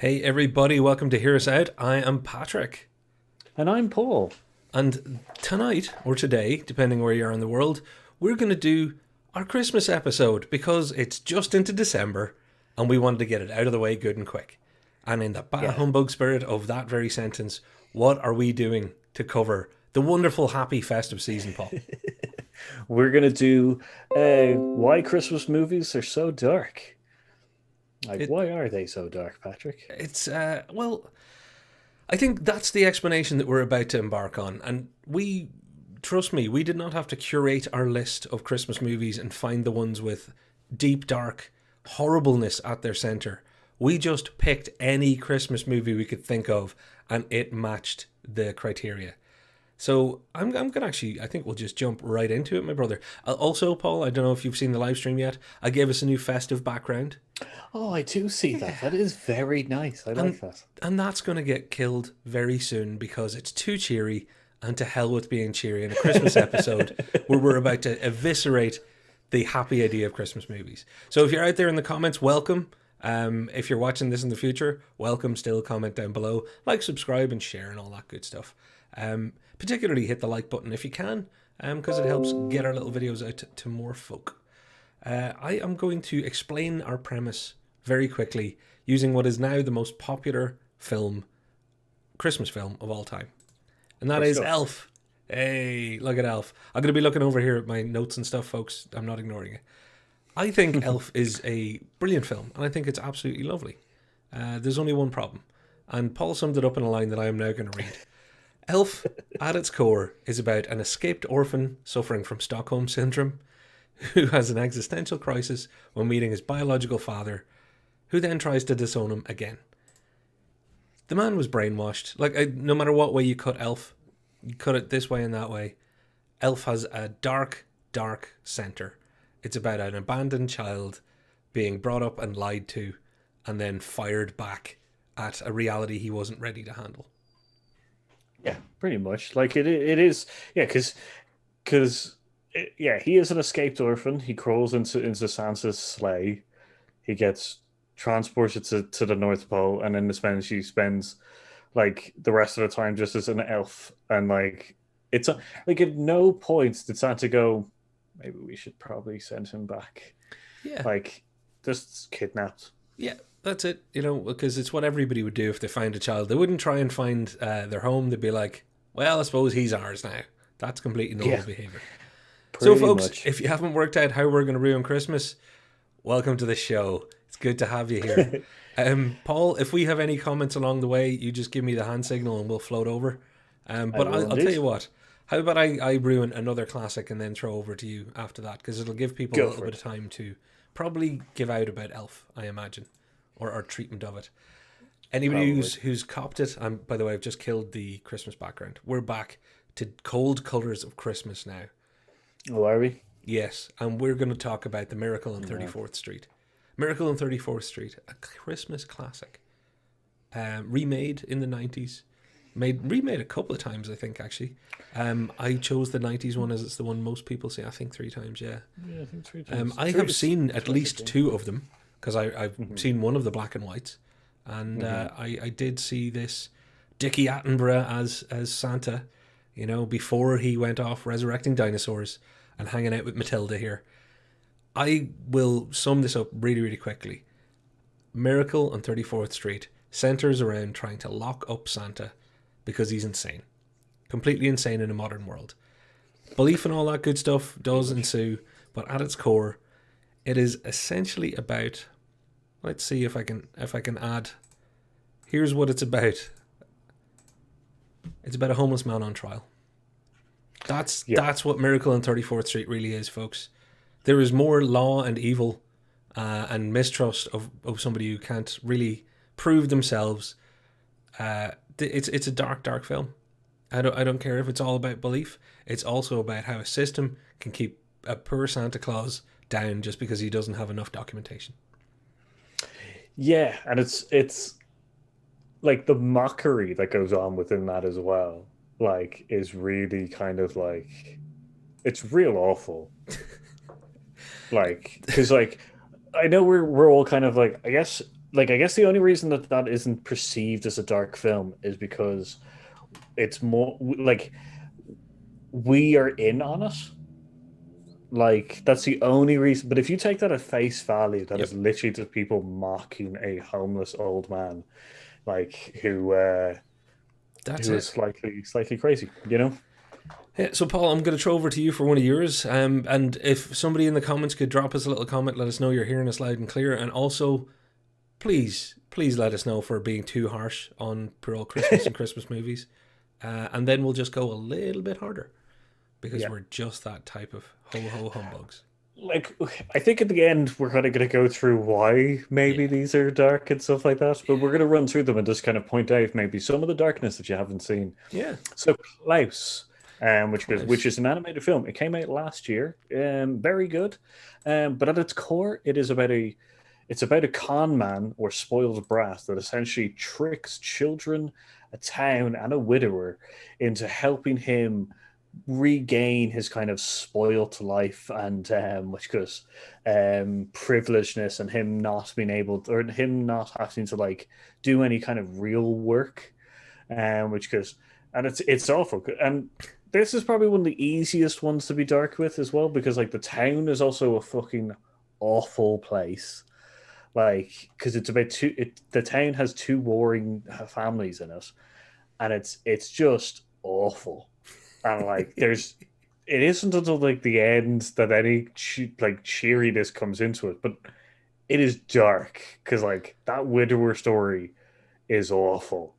Hey everybody, welcome to Hear Us Out. I am Patrick. And I'm Paul. And tonight, or today, depending where you are in the world, we're going to do our Christmas episode because it's just into December and we wanted to get it out of the way good and quick. And in the bah Yeah. humbug spirit of that very sentence, what are we doing to cover the wonderful, happy, festive season, Paul? We're going to do why Christmas movies are so dark. Like, It, why are they so dark, Patrick? well, I think that's the explanation that we're about to embark on. And trust me, we did not have to curate our list of Christmas movies and find the ones with deep, dark horribleness at their center. We just picked any Christmas movie we could think of and it matched the criteria. So I'm gonna actually, I think we'll just jump right into it, my brother. Also, Paul, I don't know if you've seen the live stream yet. I gave us a new festive background. Oh, I do see that. That is very nice. I And like that. and that's going to get killed very soon because it's too cheery, and to hell with being cheery in a Christmas episode where we're about to eviscerate the happy idea of Christmas movies. So if you're out there in the comments, welcome. If you're watching this in the future, welcome. Still comment down below, like, subscribe, and share, and all that good stuff. Particularly hit the like button if you can, because it helps get our little videos out to more folk. I am going to explain our premise very quickly using what is now the most popular Christmas film of all time. And that Let's is go for it. Elf. Hey, look at Elf. I'm going to be looking over here at my notes and stuff, folks. I'm not ignoring it. I think Elf is a brilliant film, and I think it's absolutely lovely. There's only one problem. And Paul summed it up in a line that I am now going to read. Elf, at its core, is about an escaped orphan suffering from Stockholm Syndrome who has an existential crisis when meeting his biological father, who then tries to disown him again. The man was brainwashed. No matter what way you cut Elf, you cut it this way and that way, Elf has a dark, dark center. It's about an abandoned child being brought up and lied to and then fired back at a reality he wasn't ready to handle. Yeah, pretty much. Like it is. Yeah, because yeah, he is an escaped orphan. He crawls into Sansa's sleigh. He gets transported to the North Pole, and in she spends like the rest of the time just as an elf. And like like at no point did Santa go, maybe we should probably send him back. Yeah, Like just kidnapped. yeah, that's it. Because it's what everybody would do if they find a child. They wouldn't try and find their home. They'd be like, well, I suppose he's ours now. That's completely normal Yeah, behavior. So, pretty folks, much. if you haven't worked out how we're going to ruin Christmas, welcome to the show. It's good to have you here. Paul, if we have any comments along the way, you just give me the hand signal and we'll float over. I But will I'll tell indeed. you what. How about I ruin another classic and then throw over to you after that? Because it'll give people a Go little for bit of it. time to probably give out about Elf, I imagine, or our treatment of it. Anybody Probably. who's copped it, by the way, I've just killed the Christmas background. We're back to cold colours of Christmas now. Oh, are we? Yes, and we're going to talk about The Miracle on No. 34th Street. Miracle on 34th Street, a Christmas classic. Remade in the 90s. Remade a couple of times, I think, actually. I chose the 90s one as it's the one most people see. I think 3 times, yeah. Yeah, I think 3 times. I Three have is seen at least 2016. two of them because I've seen one of the black and whites. And I did see this Dickie Attenborough as Santa, before he went off resurrecting dinosaurs and hanging out with Matilda here. I will sum this up really, really quickly. Miracle on 34th Street centers around trying to lock up Santa because he's insane. Completely insane in a modern world. Belief and all that good stuff does ensue, but at its core, it is essentially about, let's see if I can add. Here's what it's about. It's about a homeless man on trial. That's Yeah. that's what Miracle on 34th Street really is, folks. There is more law and evil and mistrust of somebody who can't really prove themselves. It's a dark, dark film. I don't care if it's all about belief. It's also about how a system can keep a poor Santa Claus down just because he doesn't have enough documentation. Yeah, and it's like the mockery that goes on within that as well. Like is really kind of like it's real awful. Like because like I know we're all kind of like I guess like I guess the only reason that that isn't perceived as a dark film is because it's more like we are in on it. Like that's the only reason. But if you take that at face value, that Yep, is literally just people mocking a homeless old man, like that's who is it. slightly crazy. You know? Yeah, so Paul, I'm going to throw over to you for one of yours. And if somebody in the comments could drop us a little comment, let us know you're hearing us loud and clear. And also, please let us know for being too harsh on poor old Christmas and Christmas movies. And then we'll just go a little bit harder because Yeah. we're just that type of ho ho humbugs. Like I think at the end we're kind of going to go through why maybe Yeah, these are dark and stuff like that, but we're yeah, going to run through them and just kind of point out maybe some of the darkness that you haven't seen. yeah. So Klaus, which Close. is an animated film. It came out last year. Very good. But at its core, it's about a con man or spoiled brat that essentially tricks children, a town, and a widower into helping him regain his kind of spoilt life and which goes privilegedness and him not being able to, or him not having to like do any kind of real work which goes and it's awful and this is probably one of the easiest ones to be dark with as well because like the town is also a fucking awful place like because it's about the town has two warring families in it and it's just awful and like there's it isn't until like the end that any like cheeriness comes into it but it is dark because like that widower story is awful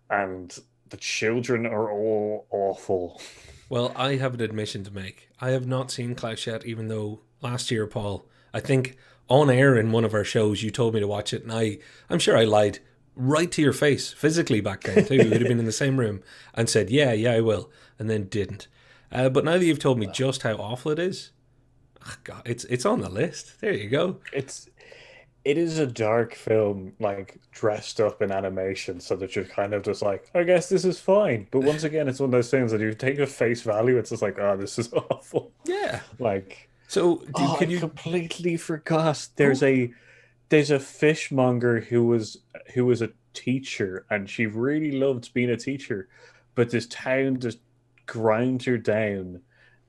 and the children are all awful. Well, I have an admission to make. I have not seen Klaus yet, even though last year, Paul, I think on air in one of our shows, you told me to watch it, and I'm sure I lied right to your face, physically back then too. We would have been in the same room and said, "Yeah, yeah, I will," and then didn't. But now that you've told me just how awful it is, oh God, it's on the list. There you go. it's it is a dark film like dressed up in animation so that you're kind of just like I guess this is fine but once again it's one of those things that you take at face value it's just like oh this is awful Yeah. like So, oh I can you? completely forgot Oh, there's a fishmonger who was a teacher and she really loved being a teacher but this town just ground her down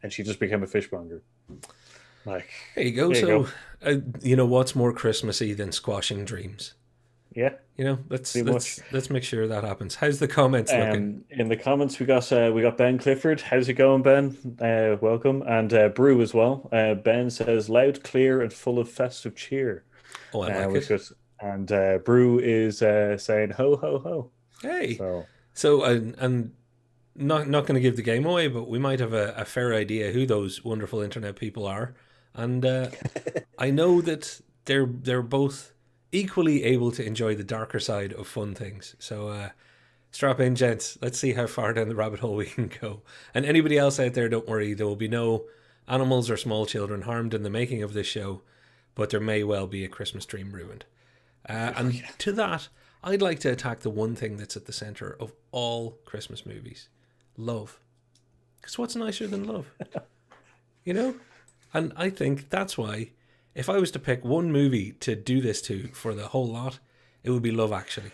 and she just became a fishmonger like there you go. there you go So, what's more Christmassy than squashing dreams? yeah Let's pretty much. let's make sure that happens. How's the comments looking? In the comments, we got Ben Clifford. How's it going, Ben? Welcome, and Brew as well. Ben says loud, clear, and full of festive cheer. Oh, I like Which it. was and Brew is saying ho ho ho. Hey, So so and not going to give the game away, but we might have a fair idea who those wonderful internet people are, and I know that they're both equally able to enjoy the darker side of fun things. So strap in, gents. Let's see how far down the rabbit hole we can go. And anybody else out there, don't worry. There will be no animals or small children harmed in the making of this show, but there may well be a Christmas dream ruined. And to that, I'd like to attack the one thing that's at the center of all Christmas movies: love. Because what's nicer than love? You know? And I think that's why, if I was to pick one movie to do this to for the whole lot, it would be Love Actually.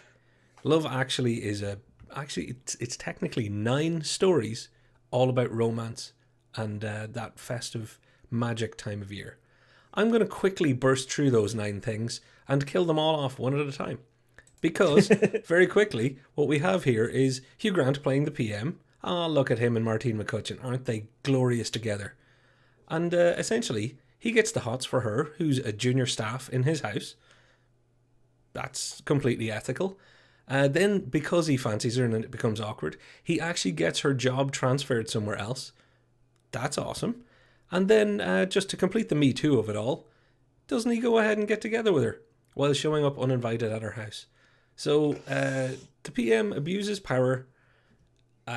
Love Actually is it's technically 9 stories all about romance and that festive magic time of year. I'm going to quickly burst through those 9 things and kill them all off one at a time. Because, very quickly, what we have here is Hugh Grant playing the PM. Ah, oh, look at him and Martine McCutcheon. Aren't they glorious together? And essentially, he gets the hots for her, who's a junior staff in his house. That's completely ethical. Then, because he fancies her and it becomes awkward, he actually gets her job transferred somewhere else. That's awesome. And then, just to complete the Me Too of it all, doesn't he go ahead and get together with her while showing up uninvited at her house? So, the PM abuses power,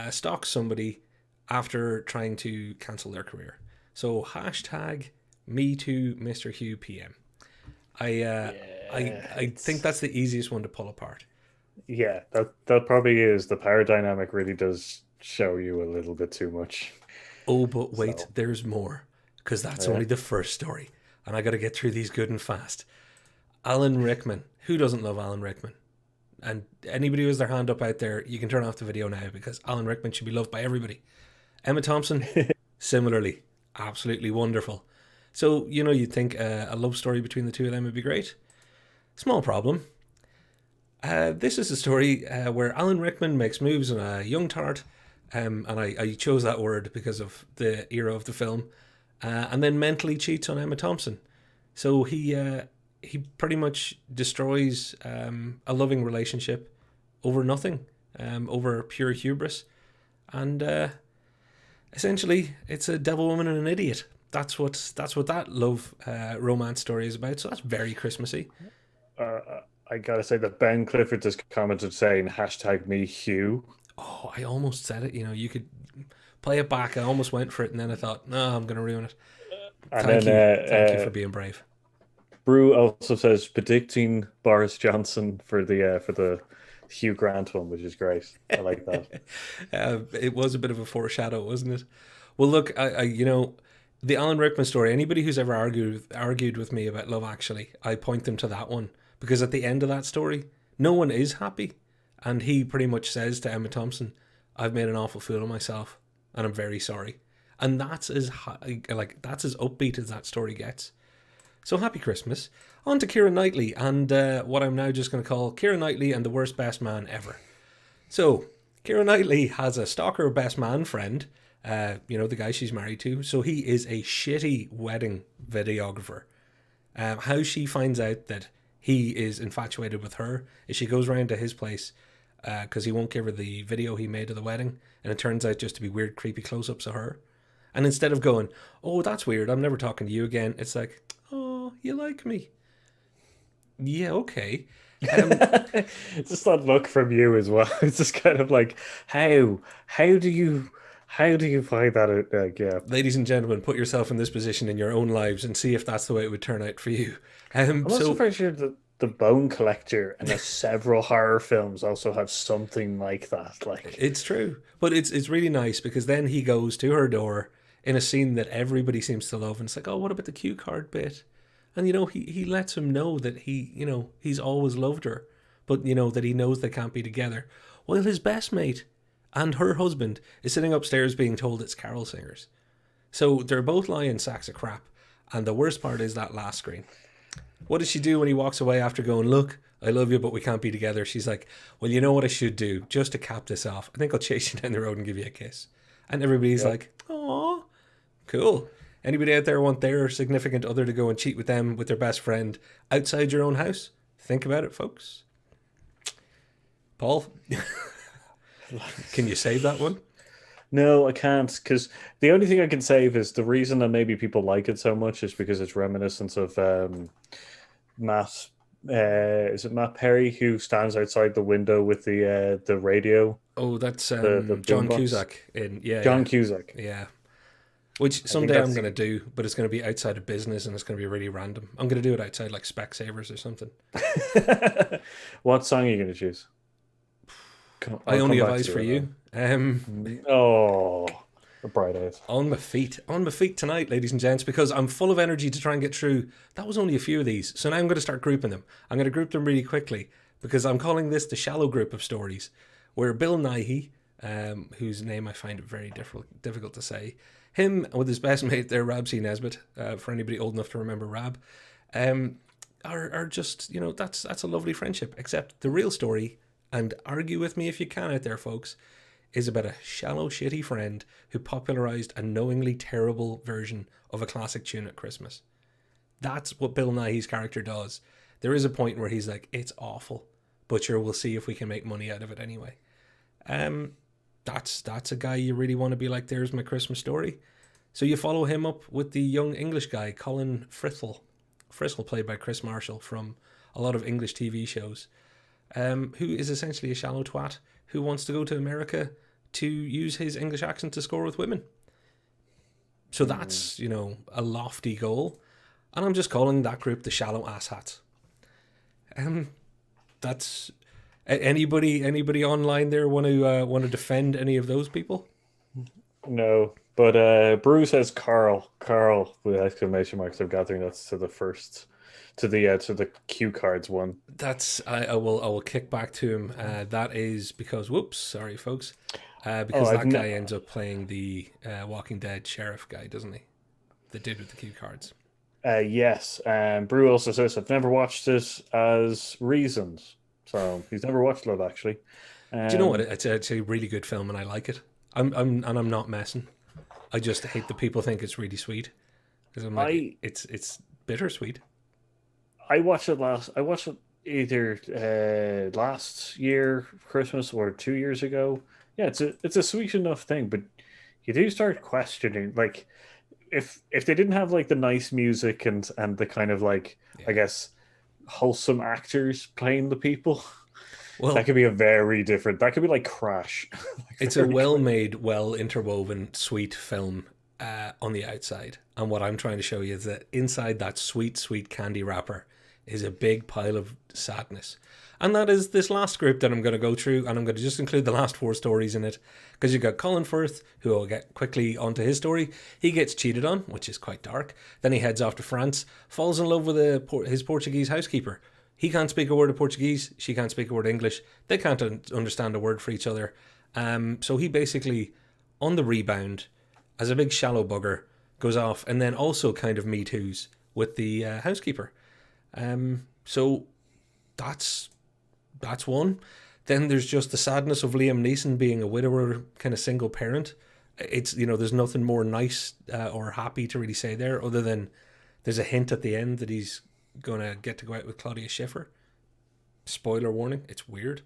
stalks somebody after trying to cancel their career. So, hashtag Me Too Mr. Hugh PM. I think it's that's the easiest one to pull apart. yeah that probably is the power dynamic really does show you a little bit too much. Oh, but wait, So there's more. Because that's yeah. only the first story. And I got to get through these good and fast. Alan Rickman. Who doesn't love Alan Rickman? And anybody who has their hand up out there, you can turn off the video now because Alan Rickman should be loved by everybody. Emma Thompson, similarly, absolutely wonderful. So, you'd think a love story between the two of them would be great. Small problem. This is a story where Alan Rickman makes moves on a young tart, and I chose that word because of the era of the film, and then mentally cheats on Emma Thompson. So he pretty much destroys a loving relationship over nothing, over pure hubris, and essentially it's a devil woman and an idiot. That's what that love romance story is about. So that's very Christmassy. I gotta say that Ben Clifford just commented saying hashtag me Hugh. Oh, I almost said it. You could play it back. I almost went for it, and then I thought, no, I'm going to ruin it. And Thank you for being brave. Brew also says predicting Boris Johnson for the Hugh Grant one, which is great. I like that. It was a bit of a foreshadow, wasn't it? Well, look, I the Alan Rickman story. Anybody who's ever argued with me about Love Actually, I point them to that one because at the end of that story, no one is happy, and he pretty much says to Emma Thompson, "I've made an awful fool of myself, and I'm very sorry." And that's as that's as upbeat as that story gets. So happy Christmas. On to Keira Knightley and what I'm now just going to call Keira Knightley and the worst best man ever. So Keira Knightley has a stalker best man friend, the guy she's married to. So he is a shitty wedding videographer. How she finds out that he is infatuated with her is she goes round to his place because he won't give her the video he made of the wedding, and it turns out just to be weird, creepy close-ups of her. And instead of going, "Oh, that's weird, I'm never talking to you again," it's like, "Oh, you like me? Yeah, okay." Just that look from you as well. It's just kind of like, how do you find that out? Yeah. Ladies and gentlemen, put yourself in this position in your own lives and see if that's the way it would turn out for you. I'm also pretty sure that the Bone Collector and several horror films also have something like that. Like it's true, but it's really nice because then he goes to her door in a scene that everybody seems to love, and it's like, "Oh, what about the cue card bit?" And he lets him know that he's always loved her, but that he knows they can't be together, while his best mate and her husband is sitting upstairs being told it's carol singers. So they're both lying sacks of crap, and the worst part is that last screen. What does she do when he walks away after going, "Look, I love you, but we can't be together"? She's like, "Well, you know what I should do just to cap this off? I think I'll chase you down the road and give you a kiss." And everybody's like, "Aw, cool." Anybody out there want their significant other to go and cheat with them with their best friend outside your own house? Think about it, folks. Paul, can you save that one? No, I can't, because the only thing I can save is the reason that maybe people like it so much is because it's reminiscent of Matt. Is it Matt Perry who stands outside the window with the radio? Oh, that's the John boombox? Cusack John Cusack. Yeah. Which someday I'm going to do, but it's going to be outside of business and it's going to be really random. I'm going to do it outside like Specsavers or something. What song are you going to choose? I only have eyes for you. Oh, the bright eyes. On my feet tonight, ladies and gents, because I'm full of energy to try and get through. That was only a few of these, so now I'm going to start grouping them. I'm going to group them really quickly because I'm calling this the shallow group of stories, where Bill Nighy, whose name I find very difficult to say, him with his best mate there, Rab C. Nesbitt, for anybody old enough to remember Rab, are just, that's a lovely friendship. Except the real story, and argue with me if you can out there, folks, is about a shallow, shitty friend who popularized a knowingly terrible version of a classic tune at Christmas. That's what Bill Nighy's character does. There is a point where he's like, "It's awful, but sure, we'll see if we can make money out of it anyway." That's a guy you really want to be like, "There's my Christmas story." So you follow him up with the young English guy, Colin Frithell, played by Chris Marshall from a lot of English TV shows, who is essentially a shallow twat who wants to go to America to use his English accent to score with women. So that's, a lofty goal. And I'm just calling that group the shallow asshats. That's... Anybody online there want to defend any of those people? No, but Brew says Carl with exclamation marks. I'm gathering that's to the first to the cue cards one. That's I will kick back to him. That is because whoops, sorry folks, Oh, because I've that ne- guy ends up playing the Walking Dead sheriff guy, doesn't he? The dude with the cue cards. yes. Brew also says I've never watched this as reasons, so he's never watched Love Actually. Do you know what? Um, It's a really good film, and I like it. I'm not messing. I just hate that people think it's really sweet because I'm like I it's bittersweet. I watched it last. I watched it either last year Christmas or 2 years ago. Yeah, it's a sweet enough thing, but you do start questioning like if they didn't have like the nice music and the kind of like I Yeah. guess wholesome actors playing the people, that Well, could be a very different. That could be like Crash, like it's a very close. well-made, well interwoven, sweet film on the outside, and what I'm trying to show you is that inside that sweet, sweet candy wrapper is a big pile of sadness. And that is this last script that I'm going to go through, and I'm going to just include the last four stories in it because you've got Colin Firth, who I'll get quickly onto his story. He gets cheated on, which is quite dark. Then he heads off to France, falls in love with his Portuguese housekeeper. He can't speak a word of Portuguese. She can't speak a word of English. They can't understand a word for each other. So he basically, on the rebound, as a big shallow bugger, goes off and then also kind of Me Too's with the housekeeper. So that's one. Then there's just the sadness of Liam Neeson being a widower, kind of single parent. It's there's nothing more nice or happy to really say there, other than there's a hint at the end that he's gonna get to go out with Claudia Schiffer. Spoiler warning, it's weird.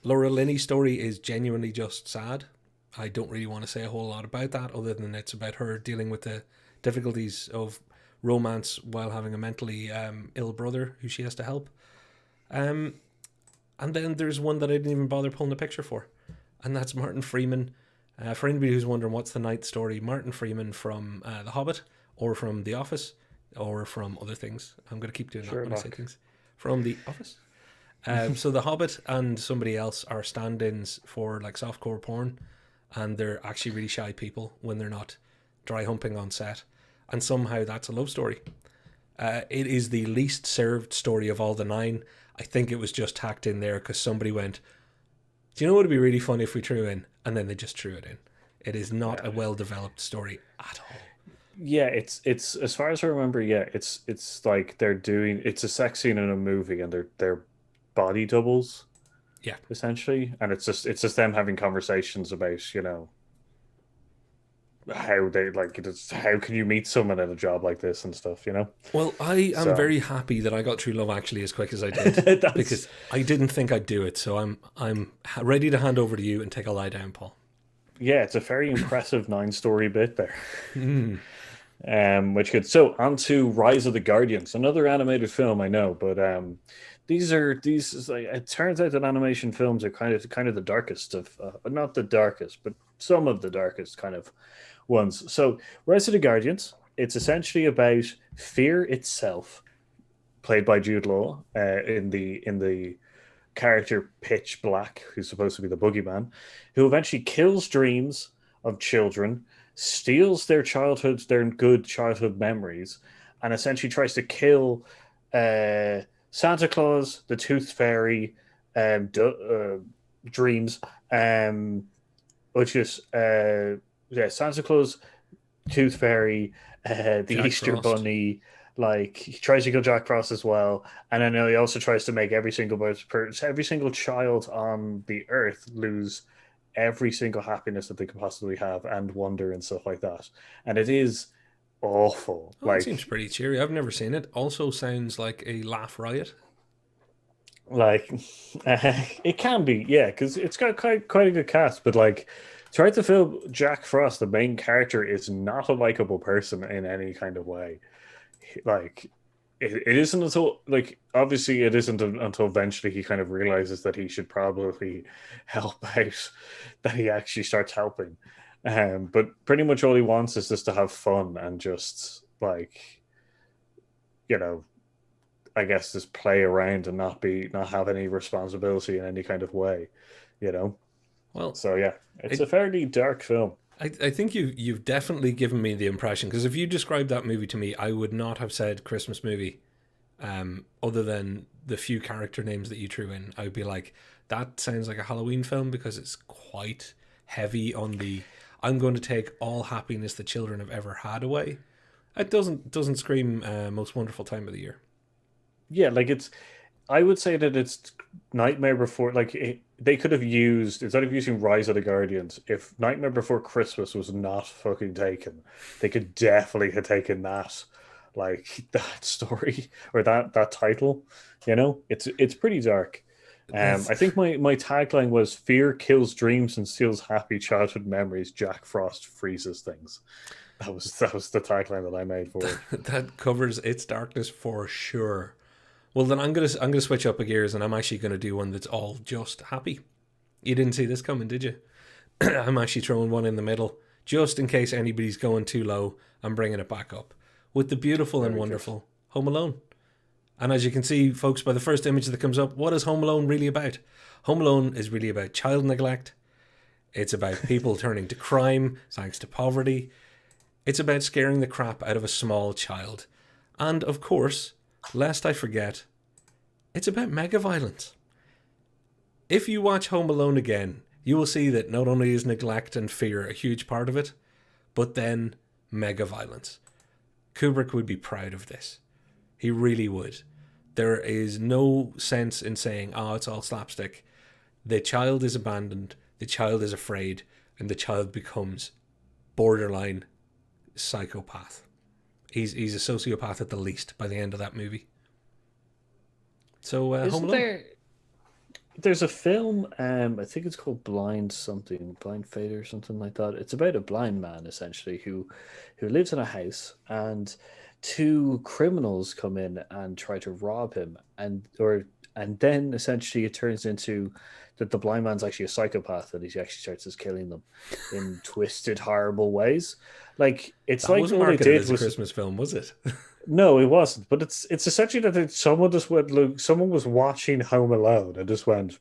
Laura Linney's story is genuinely just sad. I don't really want to say a whole lot about that, other than it's about her dealing with the difficulties of romance while having a mentally ill brother who she has to help. Um, and then there's one that I didn't even bother pulling a picture for, and that's Martin Freeman. For anybody who's wondering what's the ninth story, Martin Freeman from The Hobbit, or from The Office, or from other things. I'm going to keep doing that when I say Sherlock. things. From The Office. So The Hobbit and somebody else are stand-ins for like softcore porn, and they're actually really shy people when they're not dry humping on set. And somehow that's a love story. It is the least served story of all the nine. I think it was just tacked in there because somebody went, do you know what would be really fun if we threw in? And then they just threw it in. It is not a Yeah. well-developed story at all. Yeah, it's as far as I remember, yeah, it's like they're doing it's a sex scene in a movie and they're body doubles Yeah. essentially, and it's just them having conversations about, how they like it's how can you meet someone at a job like this and stuff, Well, I am So very happy that I got through Love Actually as quick as I did that's because I didn't think I'd do it. So I'm ready to hand over to you and take a lie down, Paul. yeah, it's a very impressive nine-story bit there. Mm. Which good. So on to Rise of the Guardians, another animated film I know, but these is like, it turns out that animation films are kind of the darkest of not the darkest, but some of the darkest kind of ones. So Rise of the Guardians, it's essentially about fear itself, played by Jude Law, in the character Pitch Black, who's supposed to be the boogeyman, who eventually kills dreams of children, steals their good childhood memories, and essentially tries to kill Santa Claus, the Tooth Fairy, Dreams, which is yeah, Santa Claus, Tooth Fairy, the Jack Easter Frost. Bunny. Like he tries to kill Jack Frost as well, and I know he also tries to make every single child on the Earth lose every single happiness that they could possibly have and wonder and stuff like that. And it is awful. Oh, it seems pretty cheery. I've never seen it. Also sounds like a laugh riot. Like it can be, yeah, because it's got quite a good cast, but like throughout the film, Jack Frost, the main character, is not a likable person in any kind of way. Like it isn't until like obviously it isn't until eventually he kind of realizes that he should probably help out that he actually starts helping. But pretty much all he wants is just to have fun and just like you know I guess just play around and not have any responsibility in any kind of way, you know. Well, So yeah, it's a it, fairly dark film. I think you've definitely given me the impression because if you described that movie to me, I would not have said Christmas movie Other than the few character names that you threw in, I would be like, that sounds like a Halloween film because it's quite heavy on the I'm going to take all happiness the children have ever had away. It doesn't scream most wonderful time of the year. Yeah, like it's. I would say that it's Nightmare Before. Like they could have used instead of using Rise of the Guardians, if Nightmare Before Christmas was not fucking taken, they could definitely have taken that, like that story or that title. It's pretty dark. That's I think my tagline was "Fear kills dreams and steals happy childhood memories. Jack Frost freezes things." That was the tagline that I made for it. that covers its darkness for sure. Well, then I'm gonna switch up a gears, and I'm actually gonna do one that's all just happy. You didn't see this coming, did you? I'm actually throwing one in the middle, just in case anybody's going too low. I'm bringing it back up with the beautiful and Very good. wonderful Home Alone. And as you can see, folks, by the first image that comes up, what is Home Alone really about? Home Alone is really about child neglect. It's about people turning to crime thanks to poverty. It's about scaring the crap out of a small child. And of course, lest I forget, it's about mega violence. If you watch Home Alone again, you will see that not only is neglect and fear a huge part of it, but then mega violence. Kubrick would be proud of this. He really would. There is no sense in saying, oh, it's all slapstick. The child is abandoned, the child is afraid, and the child becomes borderline psychopath. He's a sociopath at the least by the end of that movie. So, Home Isn't Alone. there's a film, I think it's called Blind something, Blind Fate or something like that. It's about a blind man essentially who lives in a house, and two criminals come in and try to rob him, and then essentially it turns into that the blind man's actually a psychopath, and he actually starts just killing them in twisted, horrible ways. Like it's That like wasn't all they marketed did as a was Christmas film, was it? no, it wasn't. But it's essentially that someone just went look. Someone was watching Home Alone and just went,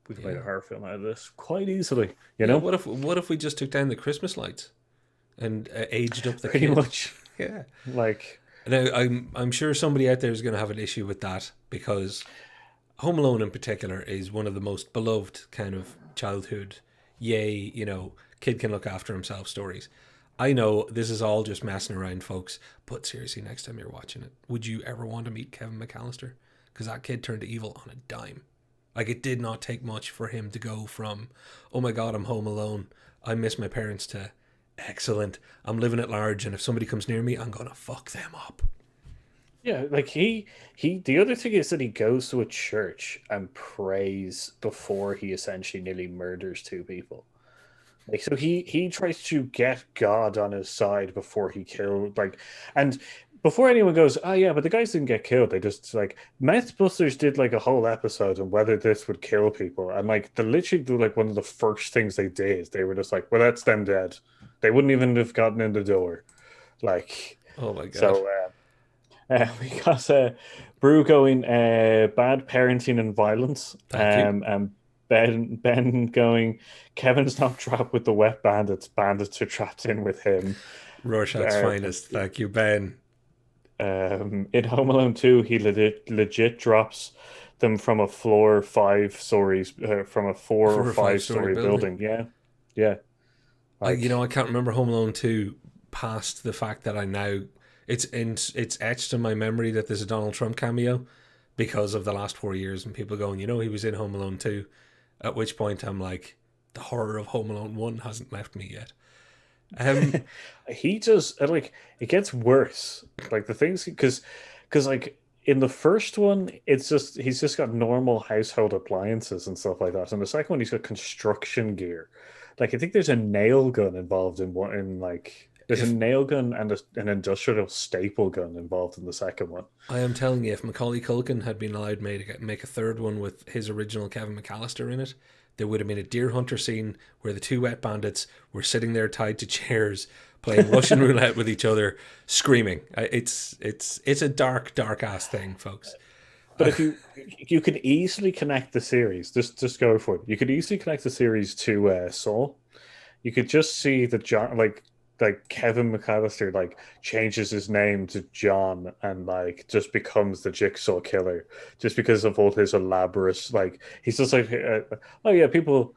"We can make Yeah. a horror film out of this quite easily." You Yeah, know, what if we just took down the Christmas lights and aged up the pretty kid? much. Yeah. Like, Now I'm sure somebody out there is going to have an issue with that because Home Alone in particular is one of the most beloved kind of childhood, yay, kid can look after himself stories. I know this is all just messing around, folks, but seriously, next time you're watching it, would you ever want to meet Kevin McAllister? Because that kid turned evil on a dime. Like, it did not take much for him to go from, oh my God, I'm home alone, I miss my parents, to excellent, I'm living at large, and if somebody comes near me, I'm going to fuck them up. yeah, like he. The other thing is that he goes to a church and prays before he essentially nearly murders two people. Like so he tries to get God on his side before he killed and before anyone goes, oh yeah, but the guys didn't get killed. They just like Mythbusters did like a whole episode on whether this would kill people. And like they literally do like one of the first things they did. They were just like, well, that's them dead. They wouldn't even have gotten in the door. Like Oh my God. so we got Brew going bad parenting and violence. Thank you. And Ben going, Kevin's not trapped with the wet bandits. Bandits are trapped in with him. Rorschach's Uh, finest. Thank you, Ben. in Home Alone 2, he legit drops them from a floor 5 stories, from a four or 4 or 5 story five-story building. building. Yeah, yeah. I Like, can't remember Home Alone 2 past the fact that I now it's etched in my memory that there's a Donald Trump cameo because of the last 4 years and people going, he was in Home Alone 2. At which point I'm like, the horror of Home Alone 1 hasn't left me yet. Um, he just like it gets worse. Like the things because like in the first one, it's just he's just got normal household appliances and stuff like that. And the second one, he's got construction gear. Like I think there's a nail gun involved in one. In like there's a if nail gun and an industrial staple gun involved in the second one. I am telling you, if Macaulay Culkin had been allowed make a third one with his original Kevin McAllister in it, there would have been a deer hunter scene where the two wet bandits were sitting there tied to chairs, playing Russian roulette with each other, screaming. It's a dark ass thing, folks. But if you could easily connect the series, just go for it. You could easily connect the series to Saw. You could just see the like like Kevin McAllister like changes his name to John and like just becomes the Jigsaw killer just because of all his elaborate like he's just like oh yeah people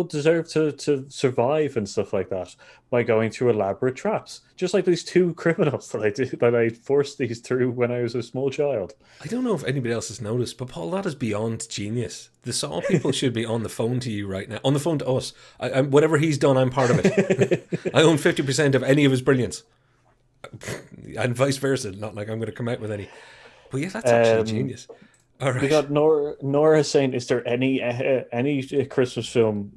deserve to survive and stuff like that by going through elaborate traps just like these two criminals that I forced these through when I was a small child. I don't know if anybody else has noticed, but Paul, that is beyond genius. The Saw people should be on the phone to you right now, on the phone to us. Whatever he's done, I'm part of it. I own 50% of any of his brilliance, and vice versa. Not like I'm going to come out with any. But yeah, that's actually um genius. All we right. got Nora saying, is there any Christmas film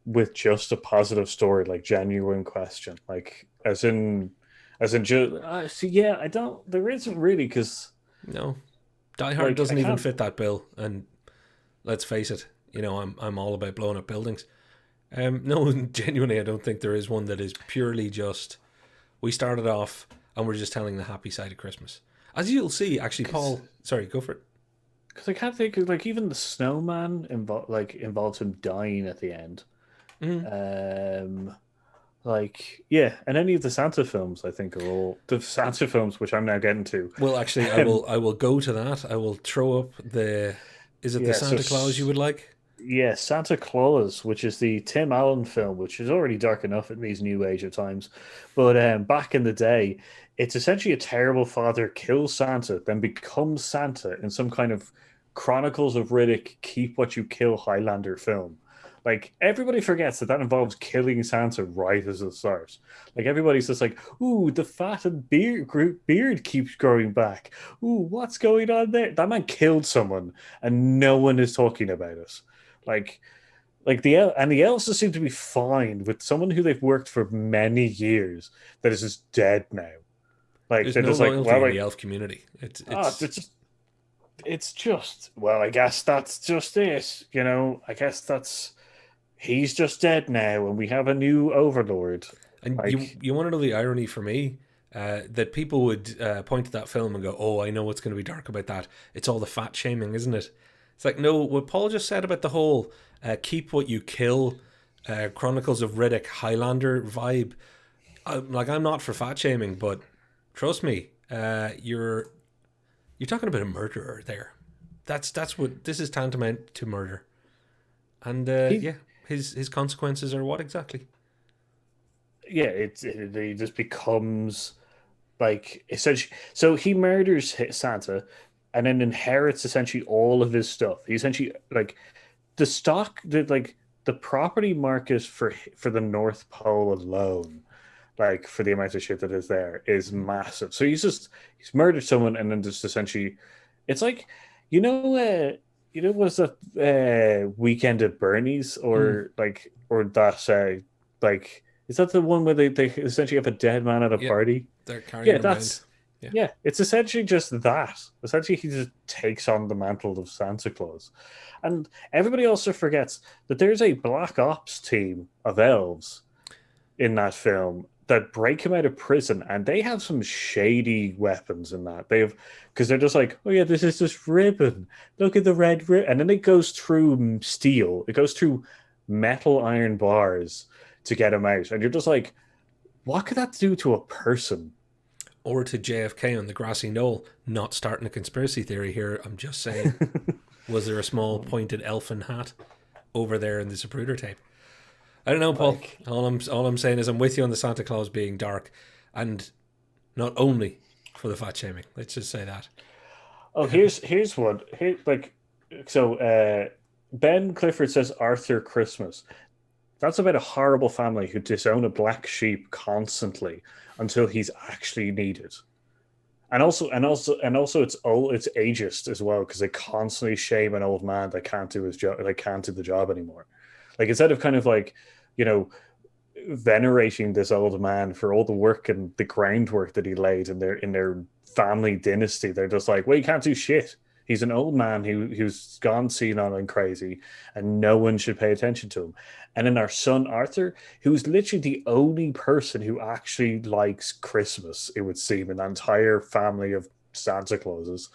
with just a positive story, like genuine question, like as in just see, yeah, I don't. There isn't really because No, Die Hard like I doesn't even can't. fit that bill, and let's face it. I'm all about blowing up buildings. No, genuinely, I don't think there is one that is purely just. We started off and we're just telling the happy side of Christmas. As you'll see, actually, Because Paul. Sorry, go for it. I can't think of like even the snowman involves him dying at the end. Mm. Um, like yeah, and any of the Santa films I think are all the Santa films which I'm now getting to. Well, actually, I will. Um, I will go to that. I will throw up the. Is it the yeah, so Santa Claus you would like? yeah, Santa Claus, which is the Tim Allen film, which is already dark enough in these new age of times, but back in the day, it's essentially a terrible father kills Santa, then becomes Santa in some kind of Chronicles of Riddick, Keep What You Kill Highlander film. Like everybody forgets that involves killing Santa right as it starts. Like everybody's just like, "Ooh, the fat and beard keeps growing back. Ooh, what's going on there?" That man killed someone, and no one is talking about it. Like, the elves just seem to be fine with someone who they've worked for many years that is just dead now. Like There's they're no just like, loyalty well, in the like, elf community. It's ah, it's it's just well, I guess that's just it. I guess that's he's just dead now, and we have a new overlord. and you Like, you want to know the irony for me that people would point to that film and go, "Oh, I know what's going to be dark about that. It's all the fat shaming, isn't it?" It's like no, what Paul just said about the whole keep what you kill, Chronicles of Riddick Highlander vibe. Like I'm not for fat shaming, but trust me, you're talking about a murderer there. That's what this is tantamount to murder, and he, yeah, his consequences are what exactly? yeah, he just becomes like essentially. So he murders Santa, and then inherits essentially all of his stuff. He essentially like the property market for the North Pole alone, like for the amount of shit that is there, is massive. So he's murdered someone and then just essentially, it's like, you know, what's that Weekend at Bernie's Mm, or that like is that the one where they essentially have a dead man at a yep, party? they're carrying Yeah, him around. that's Yeah, yeah, it's essentially just that. Essentially, he just takes on the mantle of Santa Claus. And everybody also forgets that there's a Black Ops team of elves in that film that break him out of prison, and they have some shady weapons in that. They have because they're just like, oh yeah, this is just ribbon. Look at the red ribbon, and then it goes through steel. It goes through metal iron bars to get him out, and you're just like, what could that do to a person? or to JFK on the grassy knoll. Not starting a conspiracy theory here. I'm just saying, was there a small pointed elfin hat over there in the Zapruder tape? I don't know, Paul. Like, All I'm saying is I'm with you on the Santa Claus being dark, and not only for the fat shaming. Let's just say that. oh, here's what here like so Ben Clifford says Arthur Christmas. That's about a horrible family who disown a black sheep constantly until he's actually needed. And also it's ageist as well because they constantly shame an old man that can't do his job, like can't do the job anymore. Like instead of kind of like, you know, venerating this old man for all the work and the groundwork that he laid in their family dynasty. They're just like, well, he can't do shit. He's an old man who's gone senile and crazy, and no one should pay attention to him. And then our son Arthur, who's literally the only person who actually likes Christmas, it would seem, in the entire family of Santa Clauses,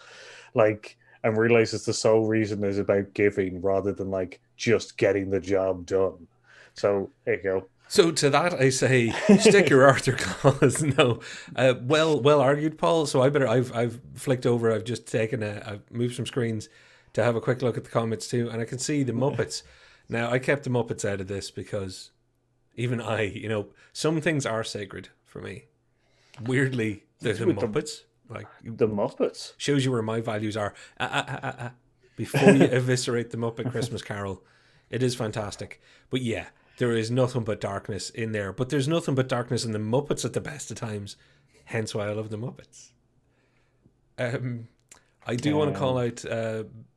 like, and realizes the sole reason is about giving rather than like just getting the job done. So there you go. So to that I say, stick your Arthur claws. No, well argued, Paul. So I've flicked over. I've just I've moved some screens to have a quick look at the comments too, and I can see the Muppets. Now I kept the Muppets out of this because even some things are sacred for me. Weirdly, the With Muppets, like, the Muppets. shows you where my values are. Before you eviscerate the Muppet Christmas Carol, it is fantastic. But yeah, there is nothing but darkness in there. But there's nothing but darkness in the Muppets at the best of times. Hence why I love the Muppets. I do want to call out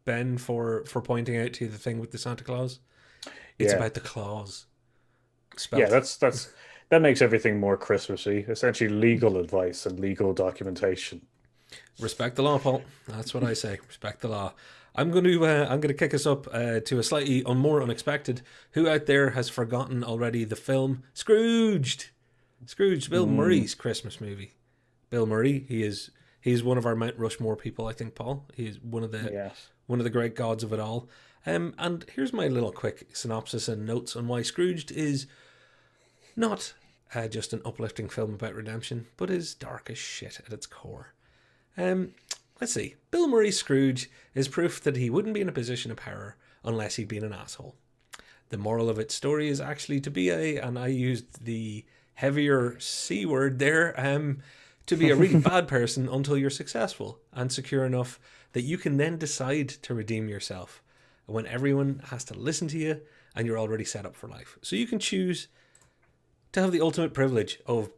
Ben for pointing out to you the thing with the Santa Claus. It's about the claws. Yeah, that makes everything more Christmassy. Essentially, legal advice and legal documentation. Respect the law, Paul. That's what I say. Respect the law. I'm going to kick us up to a slightly more unexpected. Who out there has forgotten already the film Scrooged? Scrooge, Bill Murray's Christmas movie. Bill Murray, he's one of our Mount Rushmore people, I think, Paul. He's one of the great gods of it all. And here's my little quick synopsis and notes on why Scrooged is not just an uplifting film about redemption, but is dark as shit at its core. Let's see. Bill Murray's Scrooge is proof that he wouldn't be in a position of power unless he'd been an asshole. The moral of its story is actually to be and I used the heavier C word there, to be a really bad person until you're successful and secure enough that you can then decide to redeem yourself when everyone has to listen to you and you're already set up for life. So you can choose to have the ultimate privilege of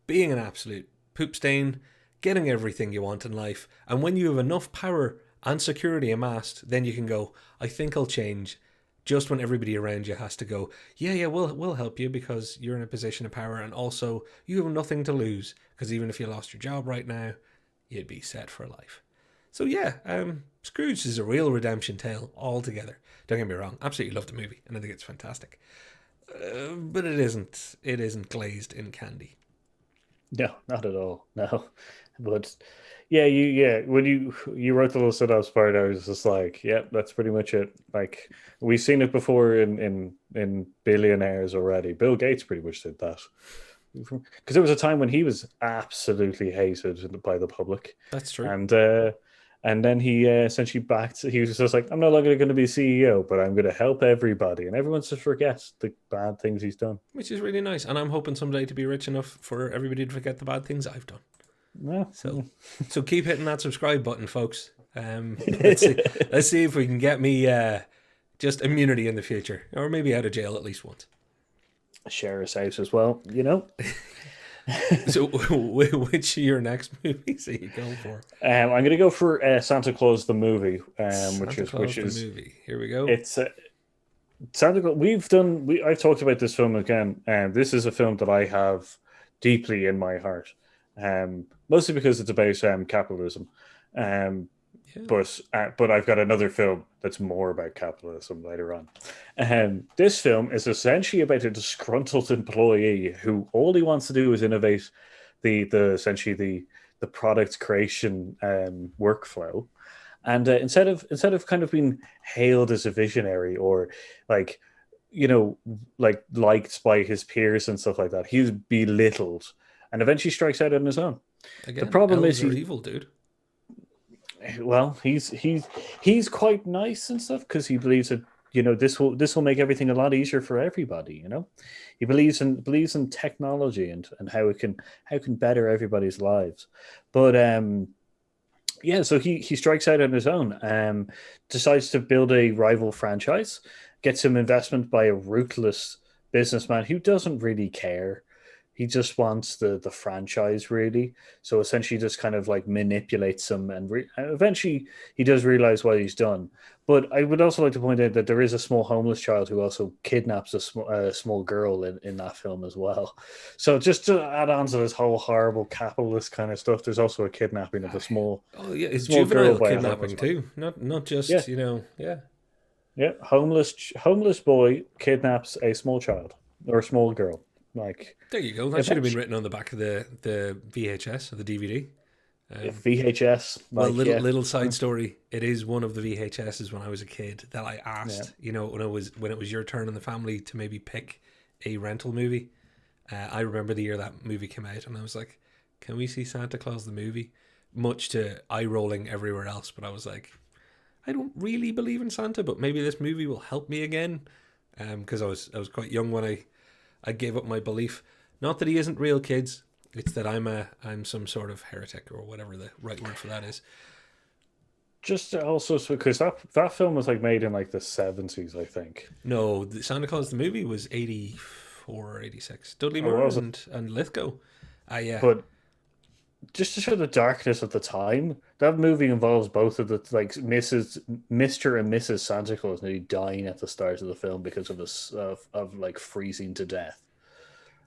being an absolute poop stain, getting everything you want in life, and when you have enough power and security amassed, then you can go, I think I'll change, just when everybody around you has to go, yeah, we'll help you because you're in a position of power, and also you have nothing to lose, because even if you lost your job right now, you'd be set for life. So yeah, Scrooge is a real redemption tale altogether. Don't get me wrong, absolutely love the movie, and I think it's fantastic. But it isn't glazed in candy. No, not at all. No, but when you wrote the little synopsis part, I was just like, yeah, that's pretty much it. Like we've seen it before in billionaires already. Bill Gates pretty much did that because there was a time when he was absolutely hated by the public. That's true. And then he essentially backed. He was just like, I'm no longer going to be CEO, but I'm going to help everybody, and everyone just forgets the bad things he's done, which is really nice. And I'm hoping someday to be rich enough for everybody to forget the bad things I've done. Yeah. So keep hitting that subscribe button, folks. Let's see if we can get me just immunity in the future, or maybe out of jail at least once. Share us out as well, So, which are your next movies are you going for? I'm going to go for Santa Claus the movie, which is the movie. Here we go. It's Santa Claus. I've talked about this film again, and this is a film that I have deeply in my heart, mostly because it's about capitalism. But I've got another film that's more about capitalism later on. This film is essentially about a disgruntled employee who all he wants to do is innovate the product creation workflow, and instead of kind of being hailed as a visionary or liked by his peers and stuff like that, he's belittled and eventually strikes out on his own. Again, the problem is he's evil, dude. Well, he's quite nice and stuff because he believes that this will make everything a lot easier for everybody. He believes in technology and how it can better everybody's lives. But so he strikes out on his own. Decides to build a rival franchise, gets some investment by a ruthless businessman who doesn't really care. He just wants the franchise, really. So essentially just kind of like manipulates them. And eventually he does realize what he's done. But I would also like to point out that there is a small homeless child who also kidnaps a small girl in that film as well. So just to add on to this whole horrible capitalist kind of stuff, there's also a kidnapping of a small... Oh, yeah, it's juvenile kidnapping too. Not just, Yeah, homeless boy kidnaps a small child or a small girl. There you go. That should have been written on the back of the VHS or the DVD. VHS. Little side story. It is one of the VHSs when I was a kid that I asked. When it was your turn in the family to maybe pick a rental movie. I remember the year that movie came out, and I was like, "Can we see Santa Claus the movie?" Much to eye rolling everywhere else, but I was like, I don't really believe in Santa, but maybe this movie will help me again. Because I was quite young when I gave up my belief. Not that he isn't real, kids. It's that I'm some sort of heretic or whatever the right word for that is. Just also because that film was like made in like the 70s, I think. No, the Santa Claus the movie was 84 or 86. Dudley Or Moore was it? and Lithgow. Ah, yeah. But just to show the darkness of the time, that movie involves both of the like Mr. and Mrs. Santa Claus nearly dying at the start of the film because of like freezing to death.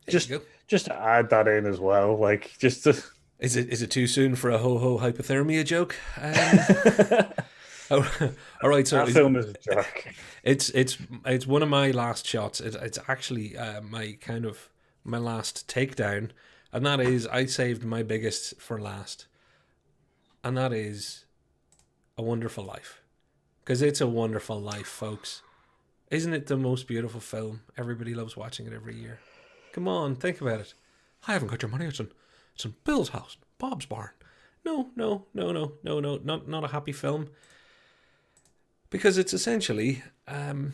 There you Just go. just to add that in as well, like just to... Is it too soon for a ho ho hypothermia joke? Oh, all right. So that film is dark. it's one of my last shots. It's actually my last takedown, and that is I saved my biggest for last, and that is A Wonderful Life, because it's a wonderful life, folks. Isn't it the most beautiful film? Everybody loves watching it every year. Come on, think about it. I haven't got your money. It's in Bill's house, Bob's barn. No, no, no, no, no, no, not a happy film, because it's essentially, and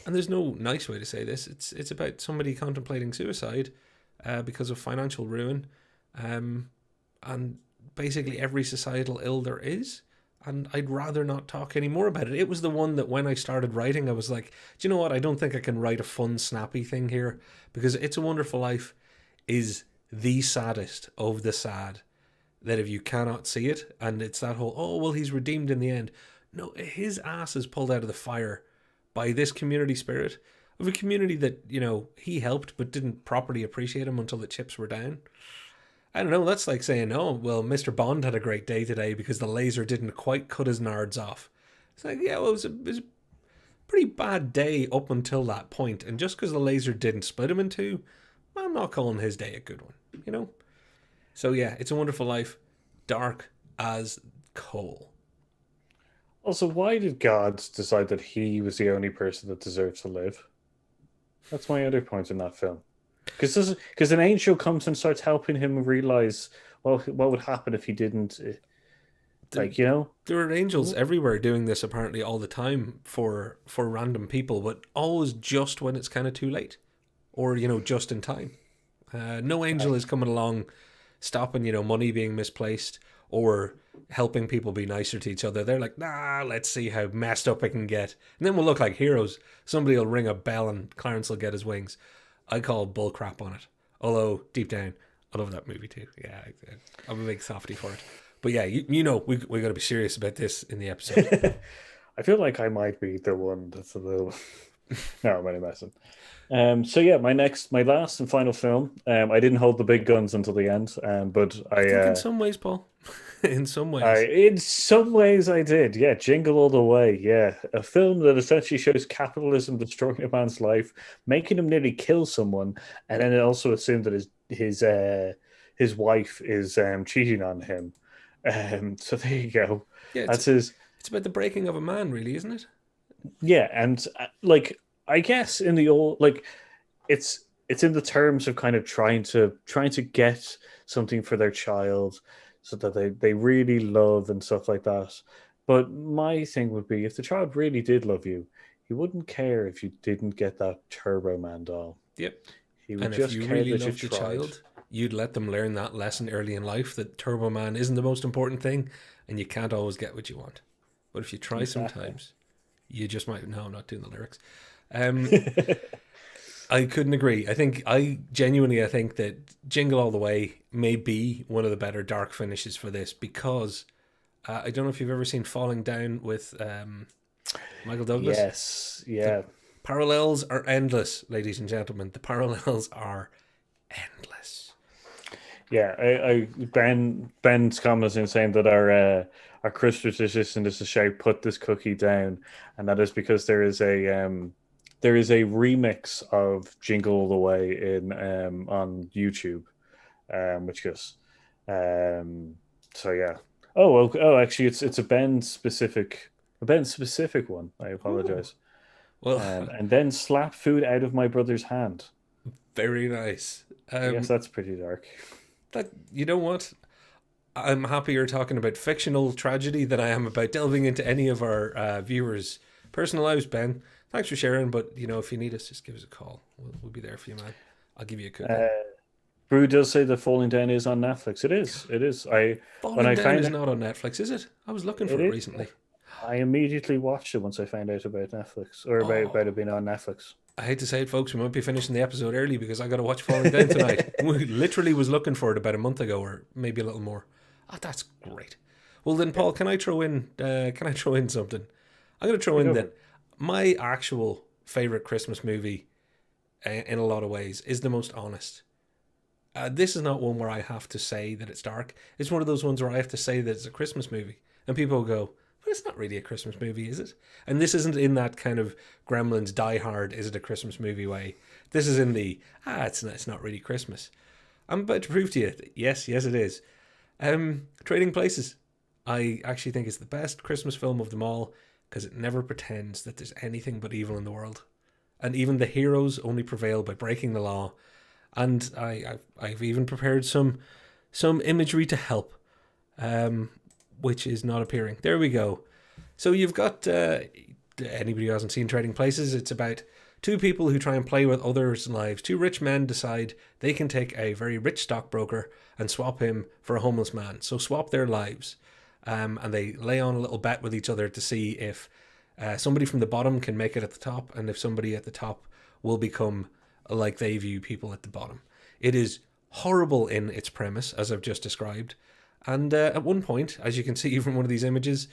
there's no nice way to say this. It's about somebody contemplating suicide, because of financial ruin, and basically every societal ill there is. And I'd rather not talk any more about it. It was the one that when I started writing, I was like, do you know what? I don't think I can write a fun, snappy thing here, because It's a Wonderful Life is the saddest of the sad. That if you cannot see it, and it's that whole, oh, well, he's redeemed in the end. No, his ass is pulled out of the fire by this community spirit of a community that, he helped but didn't properly appreciate him until the chips were down. I don't know, that's like saying, oh, well, Mr. Bond had a great day today because the laser didn't quite cut his nards off. It's like, yeah, well, it was a pretty bad day up until that point, and just because the laser didn't split him in two, I'm not calling his day a good one. So yeah, It's a Wonderful Life, dark as coal. Also, why did God decide that he was the only person that deserved to live? That's my other point in that film. Because an angel comes and starts helping him realize, well, what would happen if he didn't, The, like, you know? there are angels everywhere doing this apparently all the time for random people, but always just when it's kind of too late, or just in time. No angel is coming along stopping money being misplaced or helping people be nicer to each other. They're like, nah, let's see how messed up it can get, and then we'll look like heroes. Somebody will ring a bell and Clarence will get his wings. I call bull crap on it, although deep down I love that movie too. Yeah, I'm a big softy for it. But yeah, we got to be serious about this in the episode. I feel like I might be the one that's a little... No, I'm only messing. So yeah, my last and final film. I didn't hold the big guns until the end, but I think in some ways, Paul, in some ways, in some ways I did. Yeah, Jingle All the Way. Yeah, a film that essentially shows capitalism destroying a man's life, making him nearly kill someone, and then it also assumed that his wife is cheating on him. So there you go. yeah, That's his. it's about the breaking of a man, really, isn't it? Yeah, and like I guess in the old like it's in the terms of kind of trying to get something for their child so that they really love and stuff like that. But my thing would be if the child really did love you, he wouldn't care if you didn't get that Turbo Man doll. Yep. He would And if just you care really that you loved your tried. child, you'd let them learn that lesson early in life that Turbo Man isn't the most important thing, and you can't always get what you want. But if you try Exactly. sometimes, you just might. No, I'm not doing the lyrics. Um, I couldn't agree. I think that Jingle All the Way may be one of the better dark finishes for this because I don't know if you've ever seen Falling Down with Michael Douglas. Yes, The yeah. parallels are endless, ladies and gentlemen. The parallels are endless. Yeah, Ben's comments in saying that our Christmas tradition is to shout "Put this cookie down," and that is because there is a remix of Jingle All the Way in on YouTube, which goes, so yeah. Oh well, oh actually, it's a Ben specific one. I Ooh. apologize. Well, And then slap food out of my brother's hand. Very nice. I guess that's pretty dark. That you know what? I'm happier talking about fictional tragedy than I am about delving into any of our viewers' personal lives. Ben, thanks for sharing. But if you need us, just give us a call. We'll be there for you, man. I'll give you a cookie. Uh, Brew does say that Falling Down is on Netflix. It is. It is. When Falling I Down found is out not on Netflix, is it? I was looking it for it is, recently. I immediately watched it once I found out about Netflix or about Oh, it being on Netflix. I hate to say it, folks. We might be finishing the episode early because I got to watch Falling Down tonight. We literally was looking for it about a month ago, or maybe a little more. Oh, that's great. Well, then, Yeah, Paul, can I throw in? Can I throw in something? I'm going to throw take in over. that my actual favorite Christmas movie, in a lot of ways, is the most honest. This is not one where I have to say that it's dark. It's one of those ones where I have to say that it's a Christmas movie, and people go, "But it's not really a Christmas movie, is it?" And this isn't in that kind of Gremlins Die Hard, is it a Christmas movie way. This is in the it's not really Christmas. I'm about to prove to you that yes, it is. Trading Places. I actually think it's the best Christmas film of them all because it never pretends that there's anything but evil in the world, and even the heroes only prevail by breaking the law. And I've even prepared some imagery to help, which is not appearing. There we go. So you've got anybody who hasn't seen Trading Places. It's about two people who try and play with others' lives. Two rich men decide they can take a very rich stockbroker and swap him for a homeless man. So swap their lives, and they lay on a little bet with each other to see if somebody from the bottom can make it at the top, and if somebody at the top will become like they view people at the bottom. It is horrible in its premise, as I've just described. And at one point, as you can see from one of these images,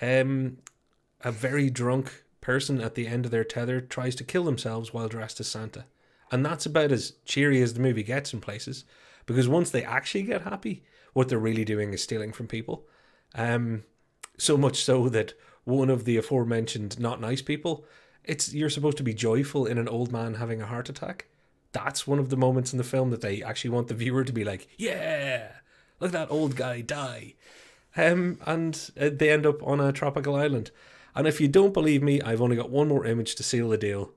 a very drunk person at the end of their tether tries to kill themselves while dressed as Santa. And that's about as cheery as the movie gets in places. Because once they actually get happy, what they're really doing is stealing from people. So much so that one of the aforementioned not nice people, you're supposed to be joyful in an old man having a heart attack. That's one of the moments in the film that they actually want the viewer to be like, yeah, look at that old guy die. And they end up on a tropical island. And if you don't believe me, I've only got one more image to seal the deal.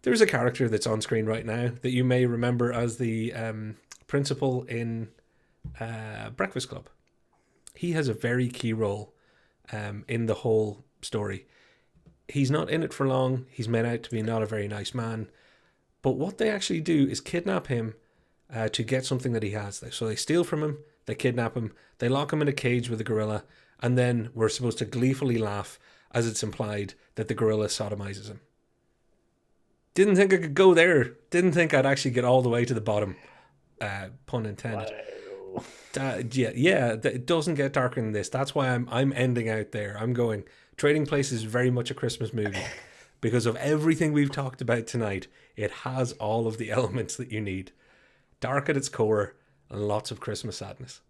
There's a character that's on screen right now that you may remember as the principal in Breakfast Club. He has a very key role in the whole story. He's not in it for long. He's made out to be not a very nice man. But what they actually do is kidnap him to get something that he has. So they steal from him, they kidnap him, they lock him in a cage with a gorilla, and then we're supposed to gleefully laugh as it's implied that the gorilla sodomizes him. Didn't think I could go there. Didn't think I'd actually get all the way to the bottom. Pun intended. Wow. Yeah. It doesn't get darker than this. That's why I'm ending out there. I'm going. Trading Places is very much a Christmas movie because of everything we've talked about tonight. It has all of the elements that you need. Dark at its core and lots of Christmas sadness.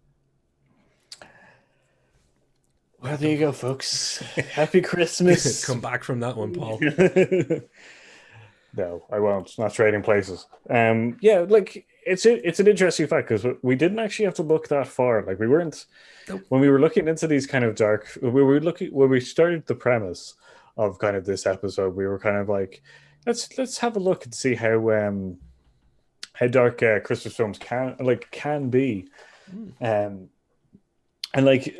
Well, there you go, folks. Happy Christmas. Come back from that one, Paul. No, I won't. Not Trading Places. Yeah, like it's an interesting fact because we didn't actually have to look that far. Like we weren't Nope. when we were looking into these kind of dark. We were looking when we started the premise of kind of this episode. We were kind of like, let's have a look and see how dark Christmas films can be. Um, and like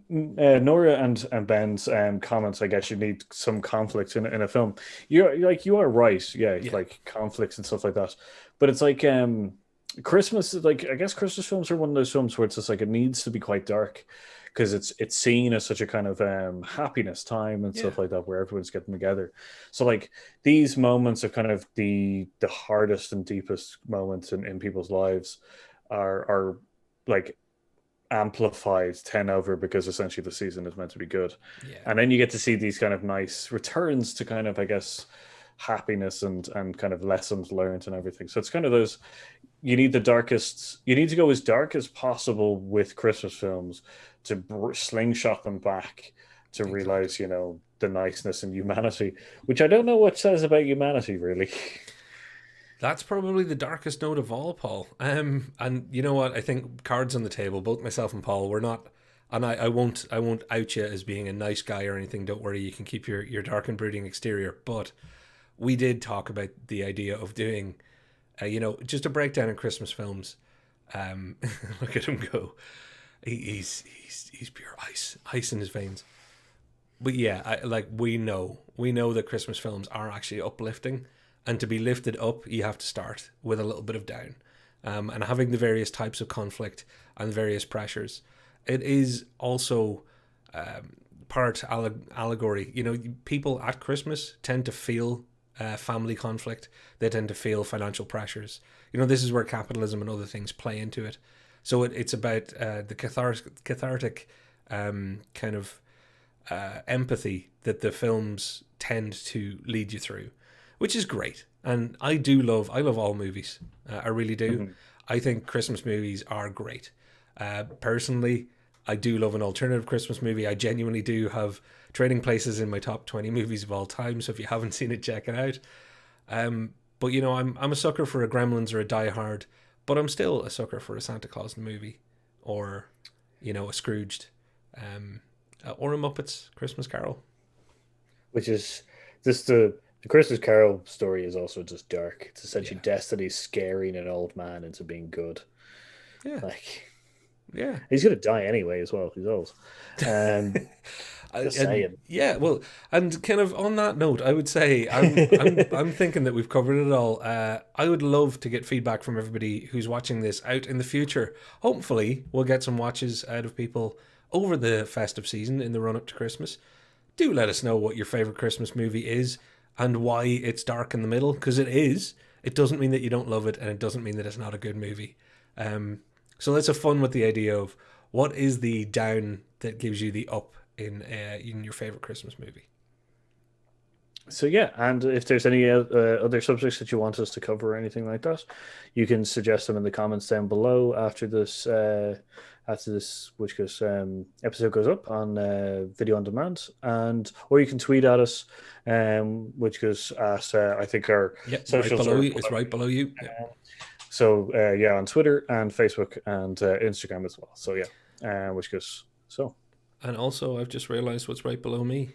Nora and Ben's comments, I guess you need some conflict in a film. You are right, yeah, Yeah. like conflicts and stuff like that. But it's like Christmas, like I guess Christmas films are one of those films where it's just like it needs to be quite dark because it's seen as such a kind of happiness time and Yeah. stuff like that where everyone's getting together. So like these moments are kind of the hardest and deepest moments in people's lives are like amplified 10 over because essentially the season is meant to be good. Yeah. And then you get to see these kind of nice returns to kind of, I guess, happiness and kind of lessons learned and everything. So it's kind of those, you need to go as dark as possible with Christmas films to slingshot them back to realize, the niceness and humanity, which I don't know what says about humanity really. That's probably the darkest note of all, Paul. And you know what? I think cards on the table. Both myself and Paul, we're not, and I won't out you as being a nice guy or anything. Don't worry, you can keep your dark and brooding exterior. But we did talk about the idea of doing, just a breakdown of Christmas films. Look at him go. He's pure ice in his veins. But yeah, we know that Christmas films are actually uplifting, and to be lifted up, you have to start with a little bit of down, and having the various types of conflict and various pressures. It is also part allegory. People at Christmas tend to feel family conflict. They tend to feel financial pressures. This is where capitalism and other things play into it. So it's about the cathartic kind of empathy that the films tend to lead you through, which is great. And I love all movies. I really do. Mhm. I think Christmas movies are great. Personally, I do love an alternative Christmas movie. I genuinely do have Trading Places in my top 20 movies of all time. So if you haven't seen it, check it out. But I'm a sucker for a Gremlins or a Die Hard, but I'm still a sucker for a Santa Claus movie, or a Scrooged, or a Muppets Christmas Carol. Which is just the Christmas Carol story is also just dark. It's essentially Yeah, destiny scaring an old man into being good. yeah, Like yeah. he's gonna die anyway as well. He's old. Um, just And saying. yeah, well, and kind of on that note, I would say I'm thinking that we've covered it all. I would love to get feedback from everybody who's watching this out in the future. Hopefully, we'll get some watches out of people over the festive season in the run up to Christmas. Do let us know what your favorite Christmas movie is and why it's dark in the middle, because it is. It doesn't mean that you don't love it, and it doesn't mean that it's not a good movie. So let's have fun with the idea of what is the down that gives you the up in your favorite Christmas movie. So yeah, and if there's any other subjects that you want us to cover or anything like that, you can suggest them in the comments down below after this which goes episode goes up on video on demand, and or you can tweet at us, which goes at I think our Yep, right socials below are you. It's right below you. Yep. so yeah, on Twitter and Facebook and Instagram as well. So yeah, which goes so. And also, I've just realised what's right below me.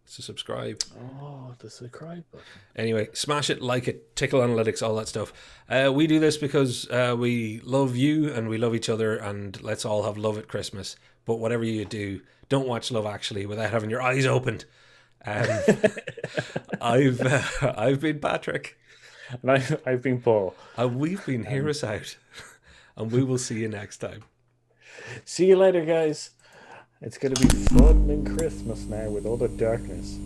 It's a subscribe. Oh, the subscribe button. Anyway, smash it, like it, tickle analytics, all that stuff. We do this because we love you and we love each other, and let's all have love at Christmas. But whatever you do, don't watch Love Actually without having your eyes opened. Um, I've been Patrick. And I've been Paul. And we've been Hear Us Out. And we will see you next time. See you later, guys. It's going to be fun and Christmas now with all the darkness.